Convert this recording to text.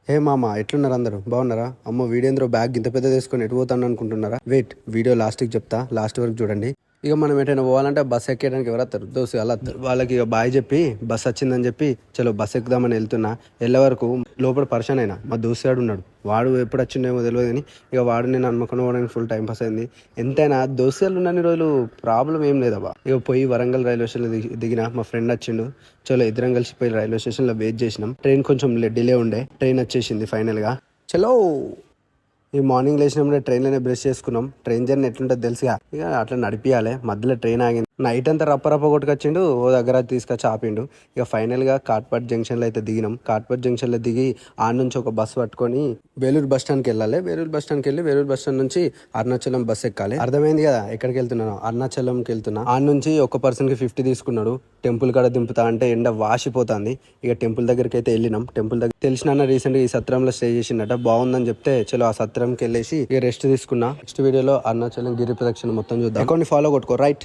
హే మామ, ఎట్లున్నారు అందరూ? బాగున్నారా? అమ్మో, వీడియోంద్రో బ్యాగ్ ఇంత పెద్ద తీసుకొని ఎటు పోతాను అనుకుంటున్నారా? వెయిట్, వీడియో లాస్ట్కి చెప్తా, లాస్ట్ వరకు చూడండి. ఇక మనం ఎటైనా పోవాలంటే బస్ ఎక్కేయడానికి ఎవరు వస్తారు? దోస్తు అలా వస్తారు. వాళ్ళకి ఇక బాయ్ చెప్పి బస్ వచ్చిందని చెప్పి చలో బస్ ఎక్కుదామని వెళ్తున్నా. వెళ్ళే వరకు లోపల పరిచయం అయినా మా దోస్తుగాడు ఉన్నాడు. వాడు ఎప్పుడు వచ్చిండేమో తెలియదు కానీ ఇక వాడు నేను హన్మకొండ పోవడానికి ఫుల్ టైం పాస్ అయింది. ఎంతైనా దోస్తుగాళ్ళు ఉన్నన్ని రోజులు ప్రాబ్లం ఏం లేదబ్బా. ఇక పోయి వరంగల్ రైల్వే స్టేషన్లో దిగిన మా ఫ్రెండ్ వచ్చిండు. చలో ఇద్దరం కలిసి పోయి రైల్వే స్టేషన్లో వెయిట్ చేసినాం. ట్రైన్ కొంచెం డిలే ఉండే, ట్రైన్ వచ్చేసింది ఫైనల్గా. చలో ఈ మార్నింగ్ లేచినప్పుడే ట్రైన్లోనే బ్రష్ చేసుకున్నాం. ట్రైన్ జర్నీ ఎట్లుంటుంది తెలుసుగా. ఇక అట్లా నడిపియాలి. మధ్యలో ట్రైన్ ఆగింది. నైట్ అంతా రప్ప కొట్టుకొచ్చిండు. ఓ దగ్గర తీసుకొచ్చి ఆపిండు. ఇక ఫైనల్గా కాట్పాడ్ జంక్షన్లో అయితే దిగినాం. కాట్పాడ్ జంక్షన్లో దిగి ఆ నుంచి ఒక బస్సు పట్టుకొని వేలూరు బస్ స్టాండ్కి వెళ్ళాలి. వేలూరు బస్ స్టాండ్కి వెళ్ళి వేలూరు బస్ స్టాండ్ నుంచి అరుణాచలం బస్ ఎక్కాలి. అర్థమైంది కదా ఎక్కడికి వెళ్తున్నాను? అరుణాచలంకి వెళ్తున్నా. ఆ నుంచి ఒక పర్సన్కి 50 తీసుకున్నాడు. టెంపుల్ కాడ దింపుతా అంటే ఎండ వాసిపోతుంది. ఇక టెంపుల్ దగ్గరికి అయితే వెళ్ళినాం. టెంపుల్ దగ్గర తెలిసిన రీసెంట్గా ఈ సత్రంలో స్టే చేసిండట. బాగుందని చెప్తే చలో ఆ సత్రంకి వెళ్ళేసి ఇక రెస్ట్ తీసుకున్నా. నెక్స్ట్ వీడియోలో అరుణాచలం గిరి ప్రదక్షిణ మొత్తం చూద్దాం. అకౌంట్ ఫాలో కొట్టుకో రైట్.